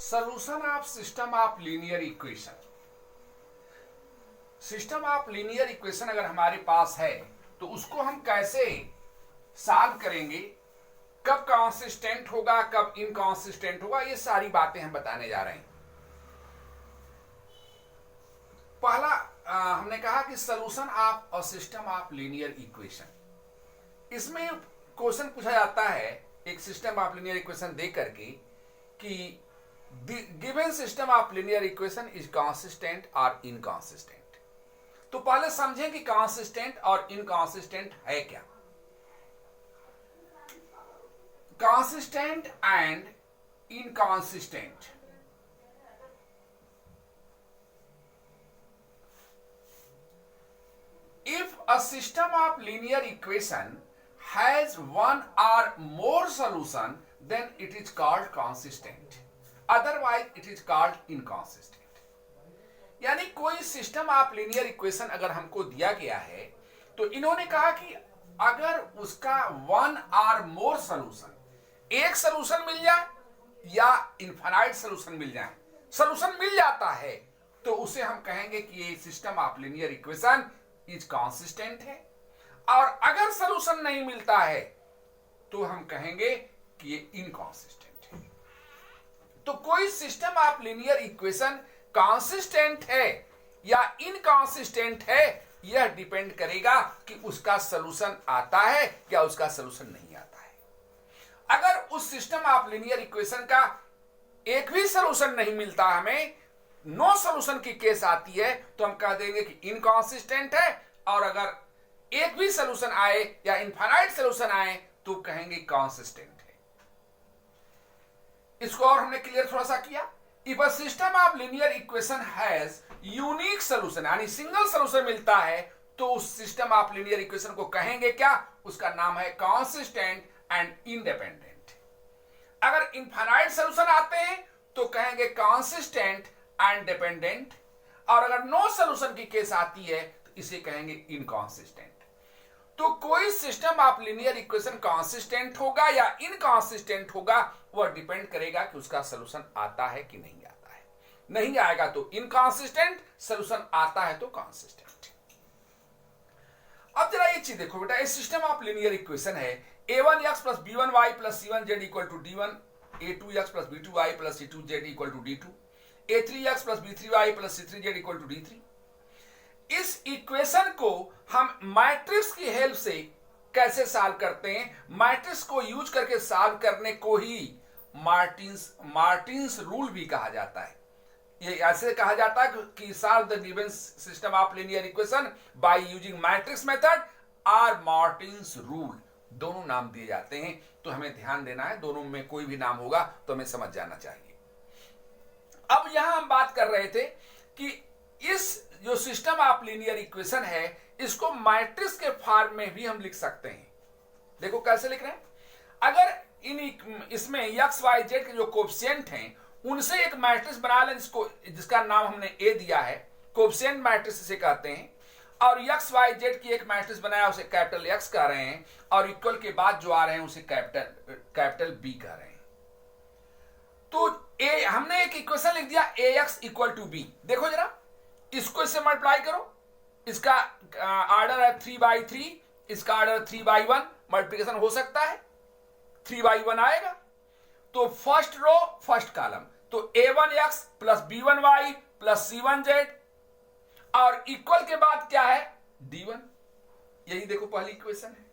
Solution of system of linear equation. System of linear equation अगर हमारे पास है तो उसको हम कैसे सॉल्व करेंगे, कब कंसिस्टेंट होगा, कब इनकंसिस्टेंट होगा, ये सारी बातें हम बताने जा रहे हैं। पहला हमने कहा कि solution of a system of linear equation. इसमें क्वेश्चन पूछा जाता है एक सिस्टम ऑफ लीनियर इक्वेशन दे करके कि given system of linear equation is consistent और इनकंसिस्टेंट। तो पहले समझें कि कंसिस्टेंट और इनकंसिस्टेंट है क्या। Consistent and inconsistent. If a system of linear equation has one or more solution, then it is called consistent. Otherwise, it is called inconsistent. यानी कोई सिस्टम ऑफ लीनियर इक्वेशन अगर हमको दिया गया है तो इन्होंने कहा कि अगर उसका वन और मोर सॉल्यूशन, एक सॉल्यूशन मिल जाए या इनफाइनाइट सॉल्यूशन मिल जाए, सॉल्यूशन मिल जाता है तो उसे हम कहेंगे कि ये system of linear equation is consistent है। और अगर सॉल्यूशन नहीं मिलता है तो हम कहेंगे कि ये इनकंसिस्टेंट है। तो कोई system of linear equation consistent है या इनकंसिस्टेंट है, यह डिपेंड करेगा कि उसका सॉल्यूशन आता है या उसका सॉल्यूशन नहीं आता है। अगर उस सिस्टम ऑफ लीनियर इक्वेशन का एक भी सॉल्यूशन नहीं मिलता, हमें नो सॉल्यूशन की केस आती है, तो हम कह देंगे कि इनकंसिस्टेंट है। और अगर एक भी सॉल्यूशन आए या इनफाइनाइट सॉल्यूशन आए तो कहेंगे कंसिस्टेंट है। इसको और हमने क्लियर थोड़ा सा किया। If a system of linear equation has unique solution, यानी सिंगल सॉल्यूशन मिलता है, तो उस सिस्टम ऑफ लीनियर इक्वेशन को कहेंगे क्या? उसका नाम है कंसिस्टेंट एंड इंडिपेंडेंट। अगर इनफाइनाइट सॉल्यूशन आते हैं तो कहेंगे कंसिस्टेंट एंड डिपेंडेंट। और अगर नो सॉल्यूशन की केस आती है तो इसे कहेंगे इनकंसिस्टेंट। तो कोई system of linear equation consistent होगा या इनकंसिस्टेंट होगा, वह डिपेंड करेगा कि उसका सॉल्यूशन आता है कि नहीं आता है। नहीं आएगा तो इनकंसिस्टेंट, सॉल्यूशन आता है तो कंसिस्टेंट। अब जरा ये चीज देखो बेटा, इस सिस्टम ऑफ लीनियर इक्वेशन है a1x plus b1y plus c1z equal to d1, a2x plus b2y plus c2z equal to d2, a3x plus b3y plus c3z equal to d3। इस इक्वेशन को हम मैट्रिक्स की हेल्प से कैसे solve करते हैं? Matrix को यूज करके सॉल्व करने को ही मार्टिन्स रूल भी कहा जाता है। ये ऐसे कहा जाता है कि solve the given system of linear equation by using matrix method और मार्टिन्स रूल, दोनों नाम दिए जाते हैं। तो हमें ध्यान देना है, दोनों में कोई भी नाम होगा तो हमें समझ जाना चाहिए। अब यहां हम बात कर रहे थे कि इस जो सिस्टम ऑफ लीनियर इक्वेशन है, इसको मैट्रिक्स के फॉर्म में भी हम लिख सकते हैं। देखो कैसे लिख रहे हैं। अगर इसमें एक्स वाई जेड के जो कोएफिशिएंट हैं उनसे एक मैट्रिक्स बना लें जिसका नाम हमने ए दिया है, कोएफिशिएंट मैट्रिक्स इसे कहते हैं। और एक्स वाई जेड की एक मैट्रिक्स बनाया, उसे कैपिटल एक्स कह रहे हैं, और इक्वल के बाद जो आ रहे हैं उसे कैपिटल बी कह रहे हैं। तो हमने एक इक्वेशन लिख दिया ए एक्स इक्वल टू बी। देखो जरा, इसको इससे मल्टीप्लाई करो। इसका ऑर्डर है 3/3, इसका ऑर्डर 3/1, मल्टीप्लिकेशन हो सकता है, 3/1 आएगा। तो फर्स्ट रो फर्स्ट कॉलम, तो a1x plus b1y plus c1z, और इक्वल के बाद क्या है? d1। यही देखो पहली इक्वेशन है।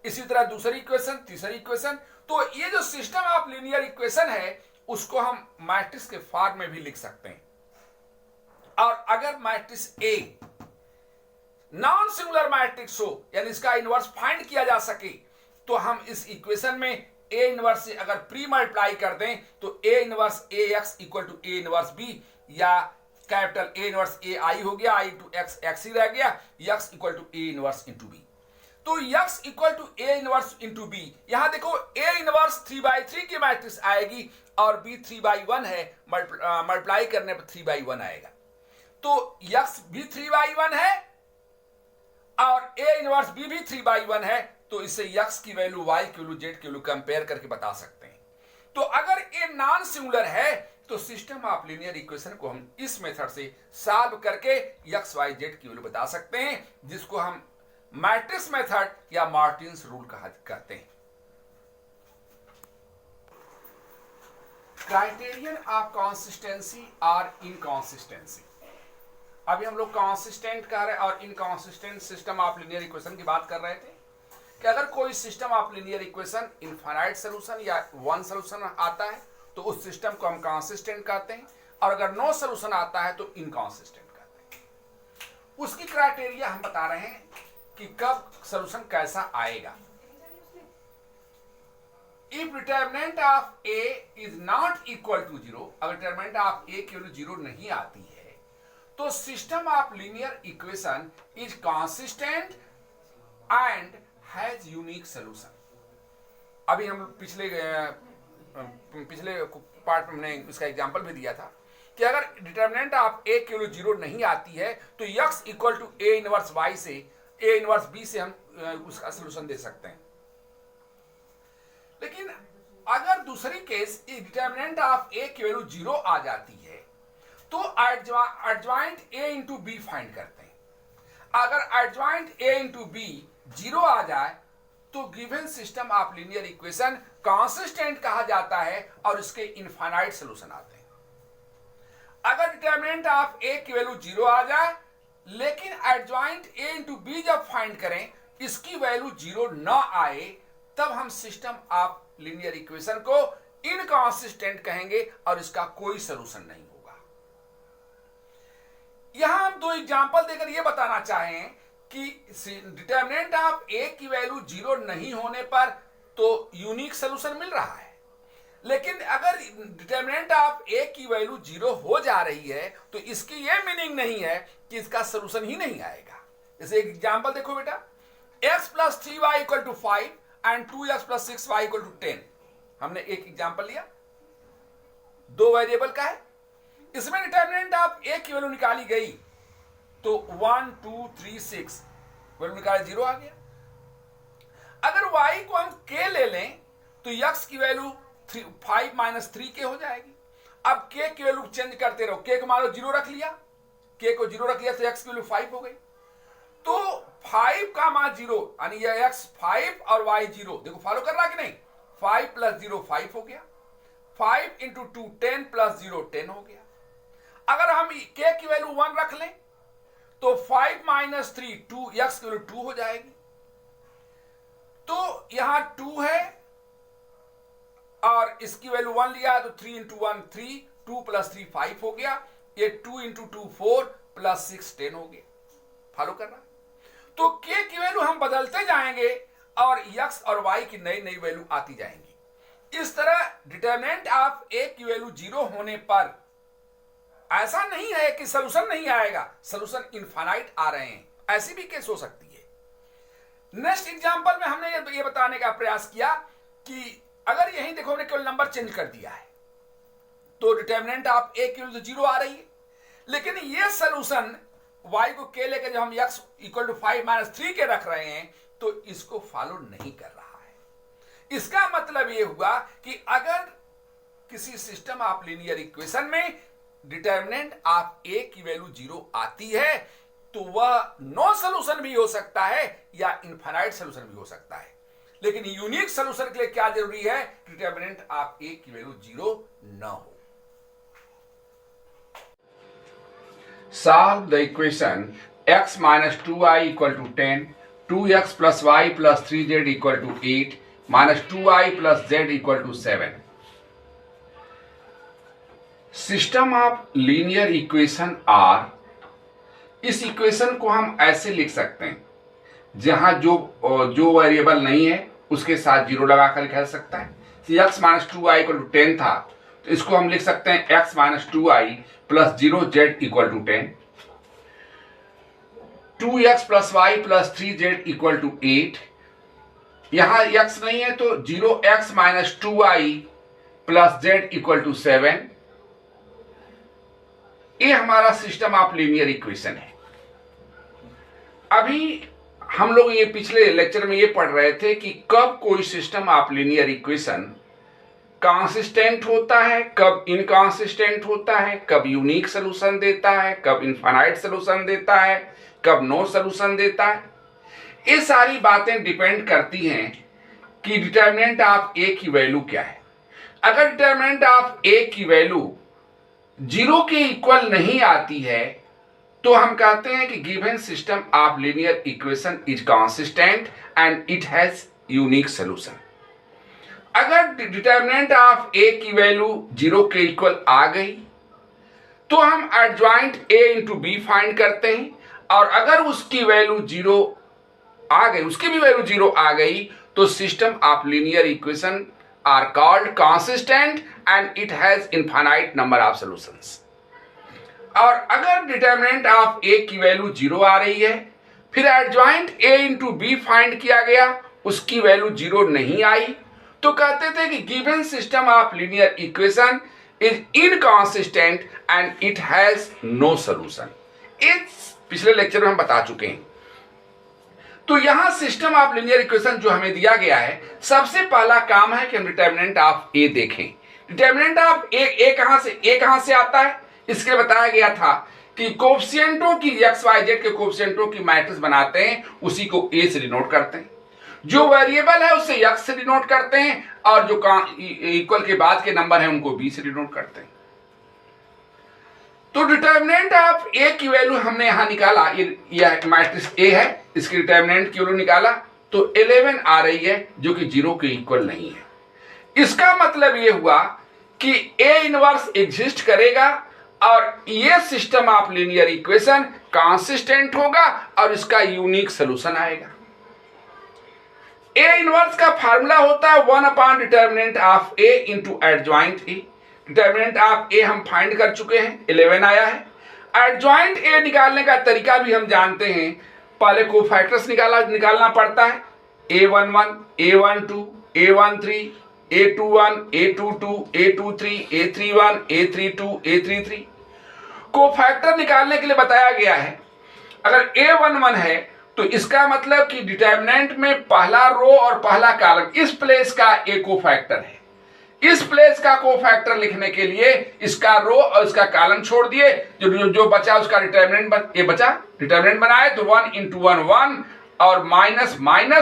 इसी तरह दूसरी इक्वेशन, तीसरी इक्वेशन। तो ये जो सिस्टम ऑफ लीनियर इक्वेशन है उसको हम मैट्रिक्स के फॉर्म में भी लिख सकते हैं। और अगर matrix a non singular matrix हो, यानी इसका इनवर्स फाइंड किया जा सके, तो हम इस इक्वेशन में ए इनवर्स से अगर प्री मल्टीप्लाई कर दें तो A inverse A X equal to A inverse B, या capital A inverse A I हो गया, आई टू एक्स एक्स ही रह गया, X equal to A inverse into B. तो X equal to A inverse into B, यहां देखो A inverse 3/3 की मैट्रिक्स आएगी और बी 3/1 है, मल्टीप्लाई करने पर 3/1 आएगा। तो एक्स भी 3/1 है और ए इनवर्स बी भी 3/1 है, तो इससे x की वैल्यू y की वैल्यू z की वैल्यू कंपेयर करके बता सकते हैं। तो अगर ये नॉन सिंगुलर है तो सिस्टम ऑफ लीनियर इक्वेशन को हम इस मेथड से सॉल्व करके एक्स वाई जेड की वैल्यू बता सकते हैं, जिसको हम मैट्रिक्स मेथड या मार्टिन्स रूल कहते हैं। क्राइटेरियन ऑफ कंसिस्टेंसी और इनकंसिस्टेंसी। अभी हम लोग कंसिस्टेंट कह रहे और inconsistent system of linear equation की बात कर रहे थे कि अगर कोई system of linear equation infinite solution या वन सॉल्यूशन आता है तो उस सिस्टम को हम कंसिस्टेंट कहते हैं, और अगर नो सॉल्यूशन आता है तो इनकंसिस्टेंट कहते हैं। उसकी क्राइटेरिया हम बता रहे हैं कि कब सॉल्यूशन कैसा आएगा। If determinant of A is not equal to zero, अगर डिटरमिनेंट ऑफ ए की वैल्यू जीरो नहीं आती है तो system of linear equation is consistent and has unique solution. अभी हम पिछले पार्ट में हमने इसका एग्जांपल भी दिया था कि अगर डिटरमिनेंट ऑफ ए की वैल्यू जीरो नहीं आती है तो x equal to A inverse y से ए इनवर्स बी से हम उसका सॉल्यूशन दे सकते हैं। लेकिन अगर दूसरी केस डिटरमिनेंट ऑफ ए की वैल्यू जीरो आ जाती है तो adjoint A into B find करते हैं। अगर adjoint A into B zero आ जाए तो given system of linear equation consistent कहा जाता है और इसके इनफाइनाइट सॉल्यूशन आते हैं। अगर डिटरमिनेंट ऑफ ए की वैल्यू जीरो आ जाए लेकिन एडजॉइंट ए इंटू बी जब फाइंड करें इसकी वैल्यू जीरो न आए तब हम सिस्टम ऑफ लीनियर इक्वेशन को इनकंसिस्टेंट कहेंगे और इसका कोई सॉल्यूशन नहीं होगा। यहां हम दो एग्जांपल देकर यह बताना चाहें कि डिटरमिनेंट ऑफ ए की वैल्यू जीरो नहीं होने पर तो यूनिक सॉल्यूशन मिल रहा है, लेकिन अगर डिटरमिनेंट ऑफ ए की वैल्यू जीरो हो जा रही है तो इसकी यह मीनिंग नहीं है कि इसका सॉल्यूशन ही नहीं आएगा। जैसे एक एग्जांपल देखो बेटा, x plus 3y equal to 5 and 2x plus 6y equal to 10। हमने एक एग्जांपल लिया, दो वेरिएबल का है, इसमें डिटरमिनेंट ऑफ ए की वैल्यू निकाली गई तो 1 2 3 6 वैल्यू निकाले जीरो आ गया। अगर y को हम k ले लें तो x की वैल्यू 5 माइनस 3k हो जाएगी। अब k की वैल्यू चेंज करते रहो, k को मान लो जीरो रख लिया, k को जीरो रख लिया तो x की वैल्यू 5 हो गई। तो 5 का मान जीरो यानी यह x 5 और y जीरो, देखो फॉलो कर रहा कि नहीं, 5 प्लस 0 5 हो गया, 5 इंटू 2 10 प्लस 0 10 हो गया। अगर हम k की वैल्यू 1 रख लें तो 5 माइनस 3 2 x की वैल्यू 2 हो जाएगी। तो यहां 2 है और इसकी वैल्यू 1 लिया तो 3 इंटू 1 3, 2 प्लस 3 5 हो गया, ये 2 इंटू 2 4 प्लस 6 10 हो गया। फॉलो कर रहा, तो k की वैल्यू हम बदलते जाएंगे और x और y की नई नई वैल्यू आती जाएंगी। इस तरह डिटरमिनेंट ऑफ a की वैल्यू जीरो होने पर ऐसा नहीं है कि सॉल्यूशन नहीं आएगा, सॉल्यूशन इनफाइनाइट आ रहे हैं, ऐसी भी केस हो सकती है। नेक्स्ट एग्जांपल में हमने ये बताने का प्रयास किया कि अगर यही देखो हमने केवल नंबर चेंज कर दिया है तो डिटरमिनेंट ऑफ ए की वैल्यू जीरो आ रही है, लेकिन ये सॉल्यूशन y को k लेकर जब हम x इक्वल टू 5 माइनस 3 के रख रहे हैं तो इसको फॉलो नहीं कर रहा है। इसका मतलब ये हुआ कि अगर किसी सिस्टम ऑफ लीनियर इक्वेशन में डिटरमिनेंट ऑफ a की वैल्यू जीरो आती है तो वह नो सॉल्यूशन भी हो सकता है या इनफाइनाइट सॉल्यूशन भी हो सकता है, लेकिन यूनिक सॉल्यूशन के लिए क्या जरूरी है, डिटरमिनेंट ऑफ a की वैल्यू जीरो न हो। Solve the equation x minus 2y equal to 10, 2x plus y plus 3z equal to 8, minus 2y plus z equal to 7. System of linear equation are, इस equation को हम ऐसे लिख सकते हैं, जहां जो वेरिएबल नहीं है उसके साथ जीरो लगाकर लिखा जा सकता है। x minus 2y equal to 10 था तो इसको हम लिख सकते हैं x minus 2y plus 0z equal to 10, 2x plus y plus 3z equal to 8। यहां x नहीं है तो 0x minus 2y plus z equal to 7। ये हमारा सिस्टम ऑफ लीनियर इक्वेशन है। अभी हम लोग ये पिछले लेक्चर में ये पढ़ रहे थे कि कब कोई system of linear equation consistent होता है, कब इनकंसिस्टेंट होता है, कब यूनिक सोल्यूशन देता है, कब इनफाइनाइट सोल्यूशन देता है, कब नो सोल्यूशन देता है। ये सारी बातें डिपेंड करती हैं कि डिटर्मिनेंट ऑफ ए की वैल्यू क्या है। अगर डिटर्मिनेंट ऑफ ए की वैल्यू 0 के इक्वल नहीं आती है तो हम कहते हैं कि given system of linear equation is consistent and it has unique solution. अगर डिटर्मिनेंट ऑफ ए की वैल्यू 0 के इक्वल आ गई तो हम adjoint A into B find करते हैं, और अगर उसकी वैल्यू 0 आ गई, उसकी भी वैल्यू 0 आ गई, तो system of linear equation are called consistent and it has infinite number of solutions. और अगर डिटर्मिनेंट ऑफ ए की वैल्यू 0 आ रही है, फिर adjoint A into B find किया गया, उसकी वैल्यू 0 नहीं आई, तो कहते थे कि given system of linear equation is inconsistent and it has no solution. इस पिछले लेक्चर में हम बता चुके हैं। तो यहां सिस्टम ऑफ लीनियर इक्वेशन जो हमें दिया गया है, सबसे पहला काम है कि हम डिटर्मिनेंट ऑफ ए देखें। डिटर्मिनेंट ऑफ ए कहां से आता है, इसके लिए बताया गया था कि कोएफिशिएंटों की एक्स वाई जेड के कोएफिशिएंटों की मैट्रिक्स बनाते हैं, उसी को ए से डिनोट करते हैं। जो वेरिएबल है उसे एक्स से डिनोट करते हैं, और जो इक्वल के बाद के नंबर है उनको बी से डिनोट करते हैं। तो डिटर्मिनेंट ऑफ ए की वैल्यू हमने यहां निकाला, यह मैट्रिक्स ए है, इसकी डिटर्मिनेंट की वैल्यू निकाला तो 11 आ रही है, जो कि 0 के इक्वल नहीं है। इसका मतलब यह हुआ कि ए इनवर्स एग्जिस्ट करेगा और ये system of linear equation consistent होगा और इसका यूनिक सॉल्यूशन आएगा। ए इनवर्स का फार्मूला होता है 1 upon determinant of A into adjoint A. Determinant of A हम फाइंड कर चुके हैं, 11 आया है। एडजॉइंट ए निकालने का तरीका भी हम जानते हैं, पहले कोफैक्टर्स निकालना पड़ता है, a11, a12, a13, a21, a22, a23, a31, a32, a33। Cofactor निकालने के लिए बताया गया है, अगर a11 है तो इसका मतलब कि डिटर्मिनेंट में पहला रो और पहला कॉलम इस प्लेस का एक कोफैक्टर है। इस प्लेस का कोफैक्टर लिखने के लिए इसका रो और इसका कॉलम छोड़ दिए, जो बचा उसका डिटर्मिनेंट ये बचा, डिटर्मिनेंट बनाए तो 1 इंटू 1 1 और माइनस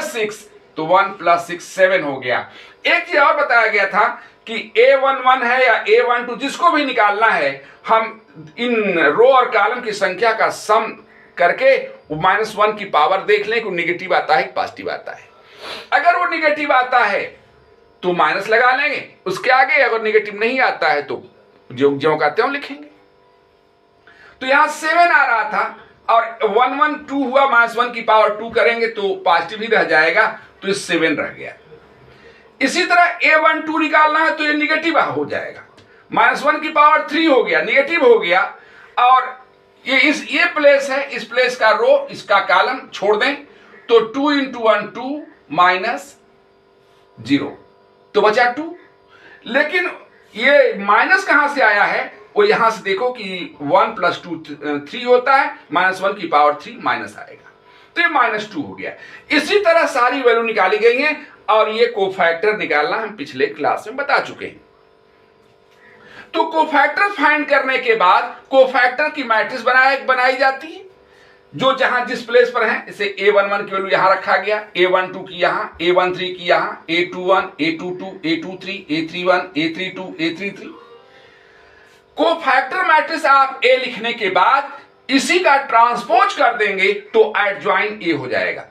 6 तो 1 प्लस 6 7 हो गया। एक चीज और बताया गया था कि a11 है या a12 जिसको भी निकालना है, हम इन रो और कॉलम की संख्या का सम करके -1 की पावर देख लें कि निगेटिव आता है कि पॉजिटिव आता है। अगर वो निगेटिव आता है तो माइनस लगा लेंगे, उसके आगे अगर निगेटिव नहीं आता है तो जो कहते हैं लिखेंगे। तो यहां 7 आ रहा था और 1 1 2 हुआ, -1 की पावर 2 करेंगे तो पॉजिटिव ही रह जाएगा, तो ये 7 रह गया। इसी तरह a12 निकालना है तो ये निगेटिव हो जाएगा, -1 की पावर 3 हो गया, निगेटिव हो गया। और ये प्लेस है, इस प्लेस का रो इसका कॉलम छोड़ दें तो 2 इंटू 1 2 माइनस 0 तो बचा 2। लेकिन ये माइनस कहां से आया है, वो यहां से देखो कि 1 प्लस 2 3 होता है, -1 की पावर 3 माइनस आएगा, तो ये -2 हो गया। इसी तरह सारी वैल्यू निकाली गई हैं और ये कोफैक्टर निकालना हम पिछले क्लास में बता चुके हैं। तो कोफैक्टर फाइंड करने के बाद कोफैक्टर की मैट्रिक्स बनाई जाती है, जो जहां जिस प्लेस पर है। इसे a11 की वैल्यू यहां रखा गया, a12 की यहां, a13 की यहां, a21, a22, a23, a31, a32, a33। Cofactor matrix आप a लिखने के बाद इसी का ट्रांसपोज कर देंगे तो एडजॉइंट a हो जाएगा।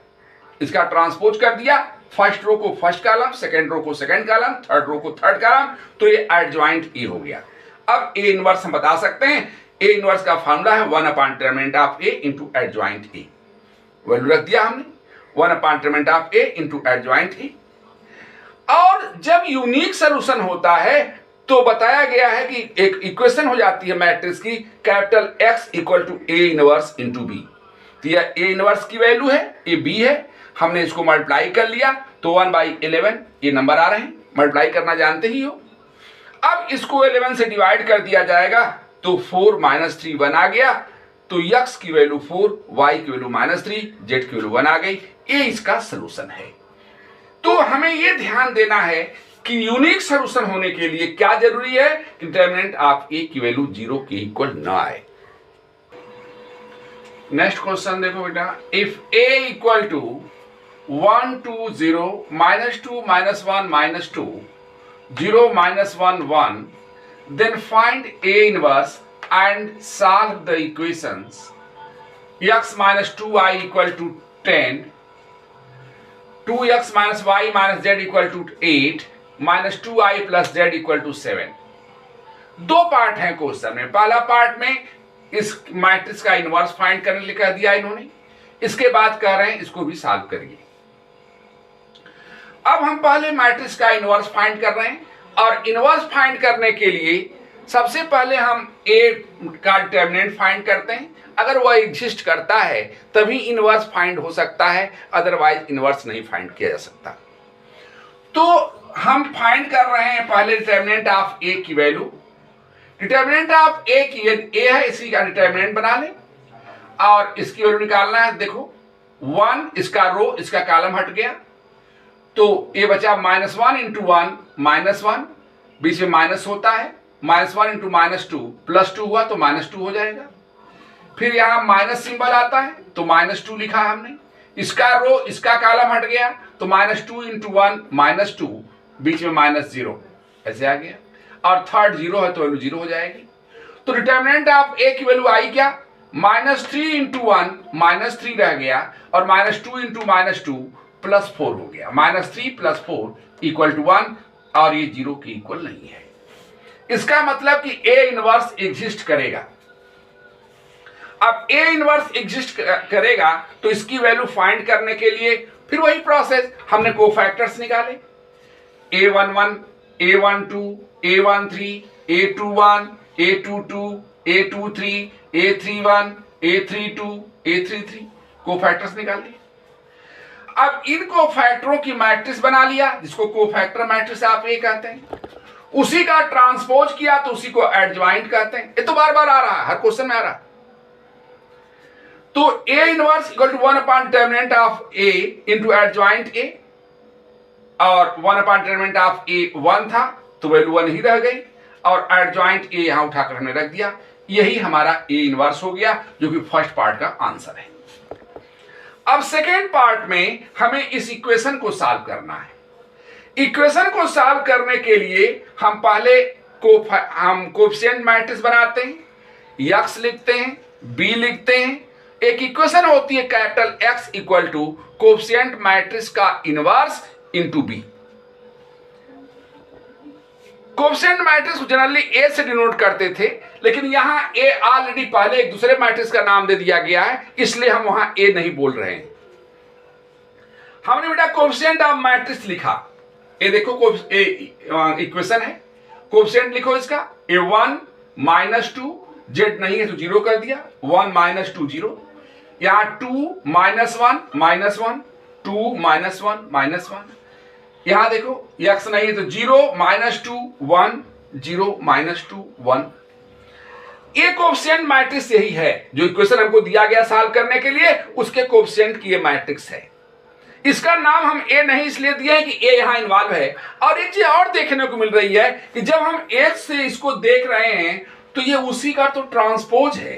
इसका ट्रांसपोज कर दिया, फर्स्ट रो को फर्स्ट कॉलम, सेकंड रो को सेकंड कॉलम, थर्ड रो को थर्ड कॉलम, तो ये एडजॉइंट ए हो गया। अब ए इनवर्स हम बता सकते हैं, ए इनवर्स का फार्मूला है 1 upon determinant of A into adjoint A. Value रख दिया हमने 1 upon determinant of A into adjoint ए। और जब यूनिक सॉल्यूशन होता है तो बताया गया है कि एक इक्वेशन हो जाती है मैट्रिक्स की, capital X equal to A inverse into B. तो यह ए इनवर्स की वैल्यू है, ये बी है, हमने इसको मल्टीप्लाई कर लिया तो 1/11 ये नंबर आ रहे हैं, मल्टीप्लाई करना जानते ही हो। अब इसको 11 से डिवाइड कर दिया जाएगा तो 4 - 3 1 आ गया, तो x की वैल्यू 4, y की वैल्यू -3, z की वैल्यू 1 आ गई। ये इसका सलूशन है। तो हमें ये ध्यान देना है कि यूनिक सॉल्यूशन होने के लिए क्या जरूरी है, डिटरमिनेंट ऑफ ए की वैल्यू 0 के इक्वल ना आए। नेक्स्ट क्वेश्चन देखो बेटा, if A equal to 1 2 0 -2 -1 -2 0 -1 1, then find A inverse and solve the equations x minus 2i equal to 10, 2x minus y minus z equal to 8, minus 2i plus z equal to 7। दो part हैं question में। पहला part में इस matrix का inverse find करने लिखा दिया इन्होंने, इसके बाद कह रहे हैं इसको भी सॉल्व करिए। अब हम पहले मैट्रिक्स का इनवर्स फाइंड कर रहे हैं, और इनवर्स फाइंड करने के लिए सबसे पहले हम ए का डिटरमिनेंट फाइंड करते हैं। अगर वह एग्जिस्ट करता है तभी इनवर्स फाइंड हो सकता है, अदरवाइज इनवर्स नहीं फाइंड किया जा सकता। तो हम फाइंड कर रहे हैं पहले डिटरमिनेंट ऑफ ए की वैल्यू। डिटरमिनेंट ऑफ ए की ए है, इसी का डिटरमिनेंट बना लें और इसकी वैल्यू निकालना है। देखो 1 इसका रो, इसका कॉलम हट गया, तो ये बचा -1 इंटू 1 -1, बीच में माइनस होता है, -1 इंटू -2 +2 हुआ तो -2 हो जाएगा। फिर यहां माइनस सिंबल आता है तो -2 लिखा हमने, इसका रो इसका कॉलम हट गया तो -2 इंटू 1 -2, बीच में -0 ऐसे आ गया, और थर्ड 0 है तो वैल्यू 0 हो जाएगी। तो डिटरमिनेंट ऑफ ए की वैल्यू आई क्या, -3 इंटू 1 -3 रह गया, और -2 इंटू -2 +4 हो गया। -3 + 4 इक्वल टू 1, और ये 0 के इक्वल नहीं है। इसका मतलब कि ए इनवर्स एग्जिस्ट करेगा। अब ए इनवर्स एग्जिस्ट करेगा तो इसकी वैल्यू फाइंड करने के लिए फिर वही प्रोसेस, हमने कोफैक्टर्स निकाले, a11 a12 a13 a21 a22 a23 a31 a32 a33 cofactors निकाल लिए। अब इन कोफैक्टरों की मैट्रिक्स बना लिया, जिसको कोफैक्टर मैट्रिक्स आप ये कहते हैं, उसी का ट्रांसपोज किया तो उसी को एडजॉइंट कहते हैं। ये तो बार बार आ रहा है, हर क्वेश्चन में आ रहा है। तो A inverse equal to 1 upon determinant of A into adjoint A, और 1 अपॉन डिटरमिनेंट ऑफ A 1 था तो वैल्यू 1 ही रह गई, और एडजॉइंट A यहां उठाकर हमने रख दिया। यही हमारा A इनवर्स हो गया, जो कि फर्स्ट पार्ट का आंसर है। अब सेकेंड पार्ट में हमें इस इक्वेशन को सॉल्व करना है। इक्वेशन को सॉल्व करने के लिए हम पहले कोएफिशिएंट मैट्रिक्स बनाते हैं, x लिखते हैं, b लिखते हैं। एक इक्वेशन होती है capital X equal to coefficient matrix का inverse into b। Coefficient matrix को जनरली a से डिनोट करते थे, लेकिन यहां a ऑलरेडी पहले एक दूसरे मैट्रिक्स का नाम दे दिया गया है, इसलिए हम वहां a नहीं बोल रहे हैं। हमने बेटा कोएफिशिएंट ऑफ मैट्रिक्स लिखा, ये देखो इक्वेशन है, कोएफिशिएंट लिखो इसका a1 -2, z नहीं है तो 0 कर दिया, 1 -2 0, यहां 2 -1 -1, 2 -1 -1, यहां देखो x नहीं है तो 0 -2 1 0 -2 1। ये कोएफिशिएंट मैट्रिक्स यही है जो इक्वेशन हमको दिया गया सॉल्व करने के लिए, उसके कोएफिशिएंट की ये मैट्रिक्स है। इसका नाम हम ए नहीं इसलिए दिया है कि ए यहां इन्वॉल्व है। और एक चीज और देखने को मिल रही है कि जब हम एक से इसको देख रहे हैं तो ये उसी का तो ट्रांसपोज है।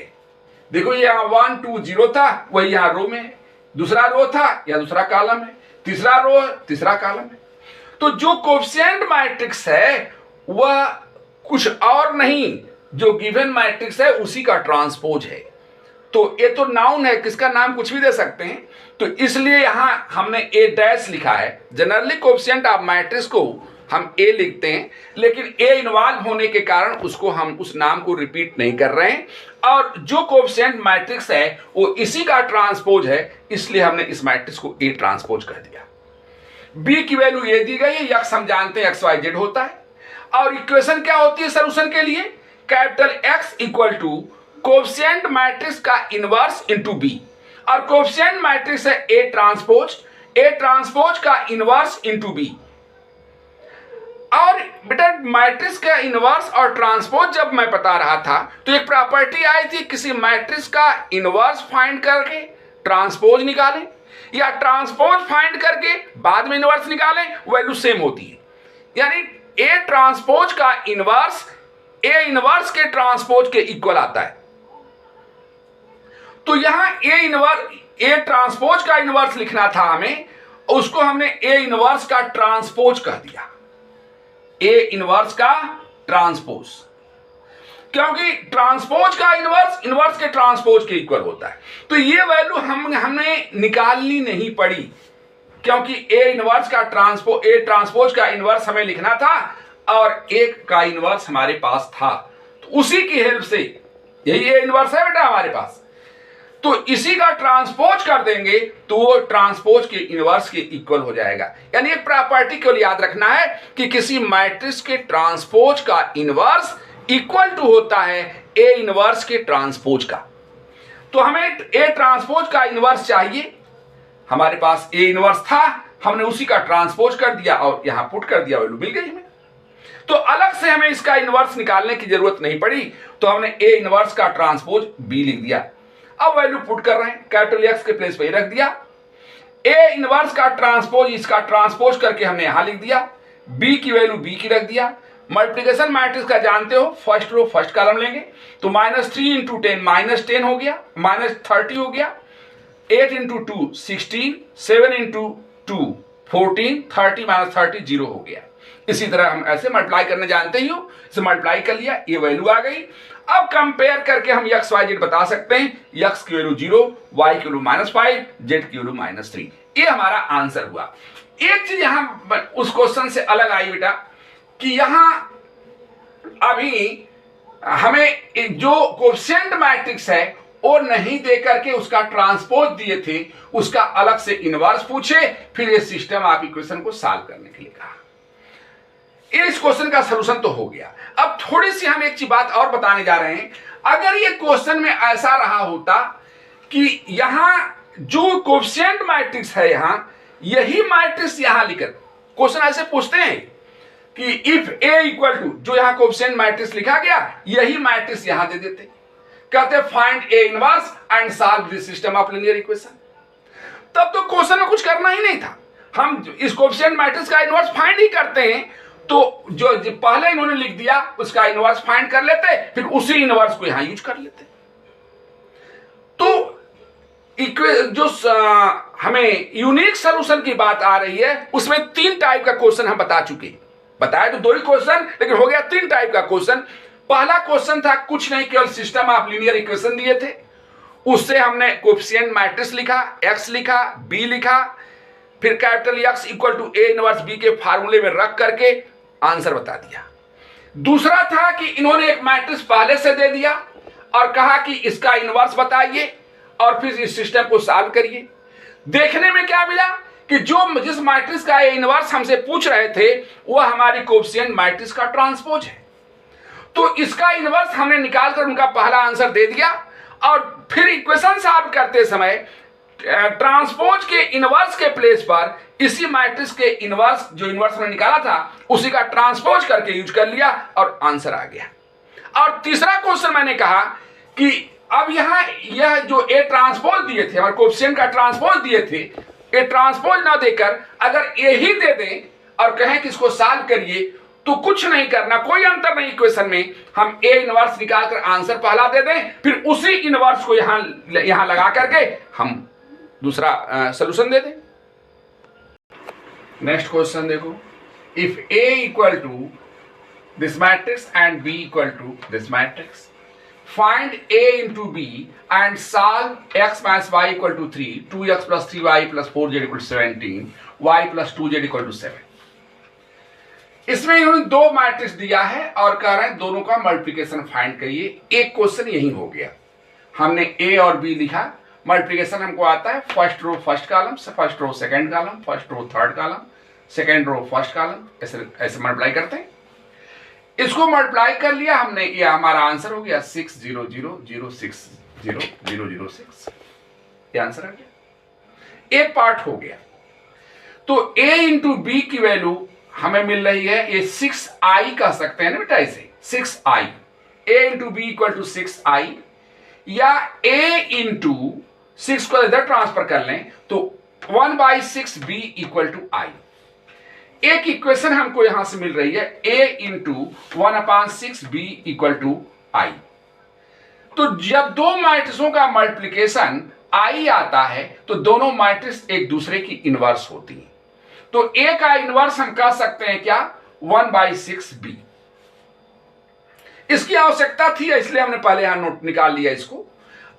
देखो ये यहां 1 2 0 था, वही यहां रो में है, दूसरा रो था या दूसरा कॉलम है, तीसरा रो तीसरा कॉलम है। तो जो कोएफिशिएंट मैट्रिक्स है वह कुछ और नहीं, जो गिवन मैट्रिक्स है उसी का ट्रांसपोज है। तो ये तो नाउन है, किसका नाम कुछ भी दे सकते हैं, तो इसलिए यहां हमने ए डैश लिखा है। जनरली कोएफिशिएंट ऑफ मैट्रिक्स को हम ए लिखते हैं, लेकिन ए इन्वॉल्व होने के कारण उसको हम उस नाम को रिपीट नहीं कर रहे हैं, और जो कोएफिशिएंट मैट्रिक्स है वो इसी का ट्रांसपोज है, इसलिए हमने इस मैट्रिक्स को ए ट्रांसपोज कह दिया। बी की वैल्यू ये दी गई है, यक्स हम जानते हैं XYZ होता है, और इक्वेशन क्या होती है सॉल्यूशन के लिए, capital X equal to coefficient matrix का इनवर्स इनटू बी, और कोएफिशिएंट मैट्रिक्स है ए ट्रांसपोज का इनवर्स इनटू बी। और बेटा मैट्रिक्स का इनवर्स और ट्रांसपोज जब मैं बता रहा था तो एक प्रॉपर्टी आई थी, किसी मैट्रिक्स का इनवर्स फाइंड करके ट्रांसपोज निकालें या ट्रांसपोज फाइंड करके बाद में इनवर्स निकालें, वैल्यू सेम होती है। यानी ए ट्रांसपोज का इनवर्स ए इनवर्स के ट्रांसपोज के इक्वल आता है। तो यहां ए ट्रांसपोज का इनवर्स लिखना था हमें, उसको हमने ए इनवर्स का ट्रांसपोज कह दिया, ए इनवर्स का ट्रांसपोज, क्योंकि ट्रांसपोज का इनवर्स के ट्रांसपोज के इक्वल होता है। तो ये वैल्यू हमने निकालनी नहीं पड़ी, क्योंकि ए ट्रांसपोज का इनवर्स हमें लिखना था और एक का इनवर्स हमारे पास था, तो उसी की हेल्प से, यही ए इनवर्स है बेटा हमारे पास, तो इसी का ट्रांसपोज कर देंगे तो वो ट्रांसपोज के इनवर्स के इक्वल हो जाएगा। यानी एक प्रॉपर्टी को याद रखना है कि किसी मैट्रिक्स के ट्रांसपोज का इनवर्स इक्वल टू होता है ए इनवर्स के ट्रांसपोज का। तो हमें ए ट्रांसपोज का इनवर्स चाहिए, हमारे पास ए इनवर्स था, हमने उसी का ट्रांसपोज कर दिया और यहां पुट कर दिया, वैल्यू मिल गई हमें। तो अलग से हमें इसका इनवर्स निकालने की जरूरत नहीं पड़ी, तो हमने ए इनवर्स का ट्रांसपोज बी लिख दिया। अब वैल्यू पुट कर रहे हैं, कैपिटल एक्स के प्लेस पे रख दिया, ए इनवर्स का ट्रांसपोज इसका ट्रांसपोज करके हमने यहां लिख दिया, बी की वैल्यू बी की रख दिया। मल्टीप्लिकेशन मैट्रिक्स का जानते हो, फर्स्ट रो फर्स्ट कॉलम लेंगे, तो -3 × 10 -10 हो गया, -30 हो गया, 8 × 2 16, 7 × 2 14, 30 -30 0 हो गया। इसी तरह हम ऐसे मल्टीप्लाई करने जानते ही हो, इसे मल्टीप्लाई कर लिया, ये वैल्यू आ गई। अब कंपेयर करके हम x y z बता सकते हैं, x की वैल्यू 0, y की वैल्यू -5, z की वैल्यू -3, ये हमारा आंसर हुआ। एक चीज यहां उस क्वेश्चन से अलग आई बेटा कि यहां अभी हमें जो कोएफिशिएंट मैट्रिक्स है वो नहीं दे करके उसका ट्रांसपोज दिए थे, उसका अलग से इनवर्स पूछे, फिर ये सिस्टम आप इक्वेशन को सॉल्व करने के लिए कहा। इस क्वेश्चन का सलूशन तो हो गया। अब थोड़ी सी हम एक चीज बात और बताने जा रहे हैं, अगर ये क्वेश्चन में ऐसा रहा होता कि यहां जो कोएफिशिएंट मैट्रिक्स है यहां यही मैट्रिक्स यहां लिखकर, क्वेश्चन ऐसे पूछते हैं कि इफ ए इक्वल टू, जो यहां कोएफिशिएंट मैट्रिक्स लिखा गया यही मैट्रिक्स यहां दे देते, कहते find A inverse and solve this system of linear equation. तब तो क्वेश्चन में कुछ करना ही नहीं था, हम इस कोएफिशिएंट मैट्रिक्स का इनवर्स फाइंड ही करते हैं, तो जो पहले इन्होंने लिख दिया उसका इनवर्स फाइंड कर लेते, फिर उसी इनवर्स को यहां यूज कर लेते। तो जो हमें यूनिक सॉल्यूशन की बात आ रही है उसमें 3 टाइप का क्वेश्चन हम बता चुके, बताया तो 2 ही क्वेश्चन, लेकिन हो गया 3 टाइप का क्वेश्चन। पहला क्वेश्चन था कुछ नहीं, केवल सिस्टम ऑफ लीनियर इक्वेशन दिए थे, उससे हमने कोएफिशिएंट मैट्रिक्स लिखा, x लिखा, b लिखा, फिर capital X equal to A inverse b के फार्मूले में रख करके आंसर बता दिया। दूसरा था कि इन्होंने एक मैट्रिक्स पहले से दे दिया और कहा कि इसका इनवर्स बताइए और फिर इस सिस्टम को सॉल्व करिए। देखने में क्या मिला कि जिस मैट्रिक्स का इनवर्स हमसे पूछ रहे थे वह हमारी कोएफिशिएंट मैट्रिक्स का ट्रांसपोज है, तो इसका इनवर्स हमने निकालकर उनका पहला आंसर दे दिया और फिर इक्वेशन सॉल्व करते समय ट्रांसपोज के इनवर्स के प्लेस पर इसी मैट्रिक्स के इनवर्स, जो इनवर्स हमने निकाला था उसी का ट्रांसपोज करके यूज कर लिया और आंसर आ गया। और तीसरा क्वेश्चन मैंने कहा कि अब यहां यह जो ए ट्रांसपोज दिए थे, हमारे कोएफिशिएंट का ट्रांसपोज दिए थे, ए ट्रांसपोज ना देकर अगर ए ही दे दें और कहें कि इसको सॉल्व करिए, तो कुछ नहीं करना, कोई अंतर नहीं इक्वेशन में, हम ए इनवर्स निकालकर आंसर पहला दे दें, फिर उसी इनवर्स को यहां लगा करके हम दूसरा सॉल्यूशन दे दें। नेक्स्ट क्वेश्चन देखो, if A equal to this matrix and B equal to this matrix, find a into b and solve x minus y equal to 3, 2x plus 3y plus 4z equal to 17, y plus 2z equal to 7। इसमें इन्होंने 2 matrix दिया है और कह रहे हैं दोनों का मल्टीप्लिकेशन फाइंड करिए। एक क्वेश्चन यही हो गया, हमने a और b लिखा, मल्टीप्लिकेशन हमको आता है first row first column, first row second column, first row third column, second row first column, ऐसे मल्टीप्लाई करते हैं। इसको मल्टीप्लाई कर लिया हमने, ये हमारा आंसर हो गया 6 0 0 0 6 0 0 0 6, ये आंसर आ गया। एक पार्ट हो गया। तो a इंटू बी की वैल्यू हमें मिल रही है, ये 6i कह सकते हैं ना बेटा, इसे 6i, a into B equal to 6i, या a इंटू 6 को इधर ट्रांसफर कर लें तो 1/6b इक्वल टू i। एक इक्वेशन हमको यहां से मिल रही है a into 1/6 b equal to i। तो जब दो मैट्रिक्सों का मल्टीप्लिकेशन i आता है तो दोनों मैट्रिक्स एक दूसरे की इनवर्स होती है। तो a का इनवर्स हम कह सकते हैं क्या, 1/6 b। इसकी आवश्यकता थी इसलिए हमने पहले यहां नोट निकाल लिया इसको।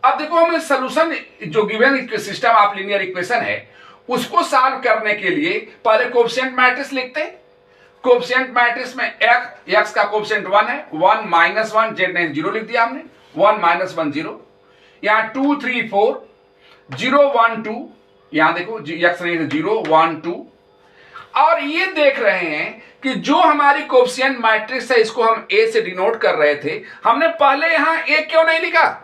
अब देखो हमें सोल्यूशन जो given system of linear equation है उसको सॉल्व करने के लिए पहले कोएफिशिएंट मैट्रिक्स लिखते हैं। कोएफिशिएंट मैट्रिक्स में x का कोएफिशिएंट 1 है, 1 माइनस 1, z ने 0 लिख दिया हमने, 1 माइनस 1 0। यहां 2 3 4, 0 1 2, यहां देखो x नहीं है 0 1 2। और ये देख रहे हैं कि जो हमारी कोएफिशिएंट मैट्रिक्स है इसको हम a से डिनोट कर रहे थे, हमने पहले यहां a क्यों नहीं लिखा,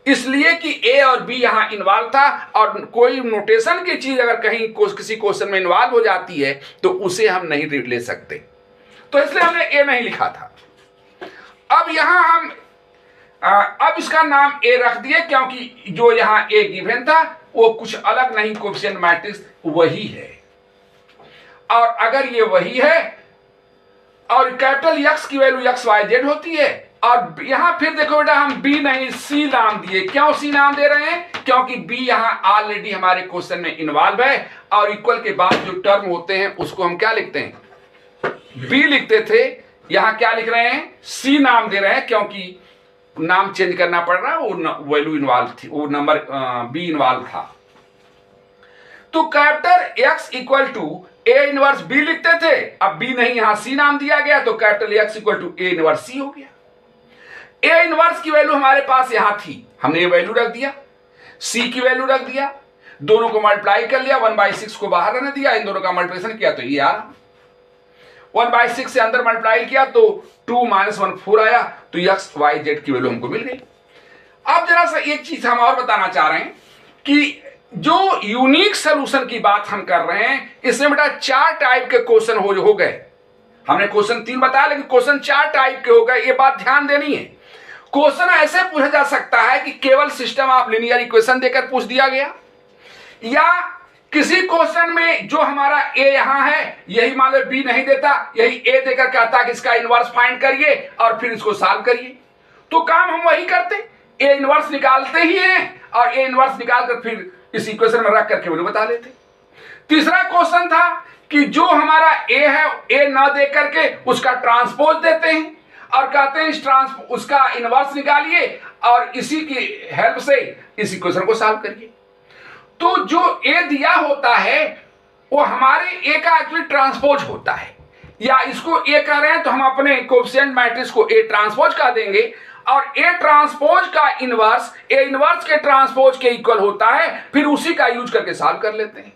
इसलिए कि a और b यहां इन्वॉल्व था और कोई नोटेशन की चीज अगर कहीं किसी क्वेश्चन में इन्वॉल्व हो जाती है तो उसे हम नहीं ले सकते, तो इसलिए हमने a नहीं लिखा था। अब यहां हम अब इसका नाम a रख दिए क्योंकि जो यहां a गिवन था वो कुछ अलग नहीं, कोएफिशिएंट मैट्रिक्स वही है। और अगर ये वही है और कैपिटल x की वैल्यू x y z होती है, और यहां फिर देखो बेटा हम b नहीं c नाम दिए। क्यों c नाम दे रहे हैं, क्योंकि b यहां ऑलरेडी हमारे क्वेश्चन में इन्वॉल्व है और इक्वल के बाद जो टर्म होते हैं उसको हम क्या लिखते हैं, b लिखते थे, यहां क्या लिख रहे हैं, c नाम दे रहे हैं क्योंकि नाम चेंज करना पड़ रहा है, वो वैल्यू इन्वॉल्व थी, वो नंबर b इन्वॉल्व था। तो capital x equal to a inverse b लिखते थे, अब b नहीं यहां c नाम दिया गया तो capital x equal to a inverse c हो गया। a इनवर्स की वैल्यू हमारे पास यहां थी, हमने ये वैल्यू रख दिया, c की वैल्यू रख दिया, दोनों को मल्टीप्लाई कर लिया, 1/6 को बाहर रहने दिया, इन दोनों का मल्टीप्लिकेशन किया तो ये आ रहा, 1/6 से अंदर मल्टीप्लाई किया तो 2 - 1 4 आया, तो x y z की वैल्यू हमको मिल गई। अब जरा सा एक चीज हम और बताना चाह रहे हैं कि जो यूनिक सॉल्यूशन की बात हम कर रहे हैं इसमें बेटा 4 टाइप के क्वेश्चन हो गए। हमने क्वेश्चन 3 बताया लेकिन क्वेश्चन 4 टाइप के हो गए, ये बात ध्यान देनी है। क्वेश्चन ऐसे पूछा जा सकता है कि केवल सिस्टम ऑफ लीनियर इक्वेशन देकर पूछ दिया गया, या किसी क्वेश्चन में जो हमारा a यहां है यही मान लो b नहीं देता, यही a देकर कहता कि इसका इनवर्स फाइंड करिए और फिर इसको सॉल्व करिए, तो काम हम वही करते, a इनवर्स निकालते ही हैं और a इनवर्स निकालकर फिर इस इक्वेशन में रख करके वैल्यू बता लेते। तीसरा क्वेश्चन था कि जो हमारा a है a ना दे करके उसका ट्रांसपोज देते हैं और कहते हैं इस उसका इनवर्स निकालिए और इसी की हेल्प से इस इक्वेशन को सॉल्व करिए। तो जो a दिया होता है वो हमारे a का एक्चुअली ट्रांसपोज होता है, या इसको a कह रहे हैं तो हम अपने कोएफिशिएंट मैट्रिक्स को a ट्रांसपोज कह देंगे और a ट्रांसपोज का इनवर्स a इनवर्स के ट्रांसपोज के इक्वल होता है, फिर उसी का यूज करके सॉल्व कर लेते हैं।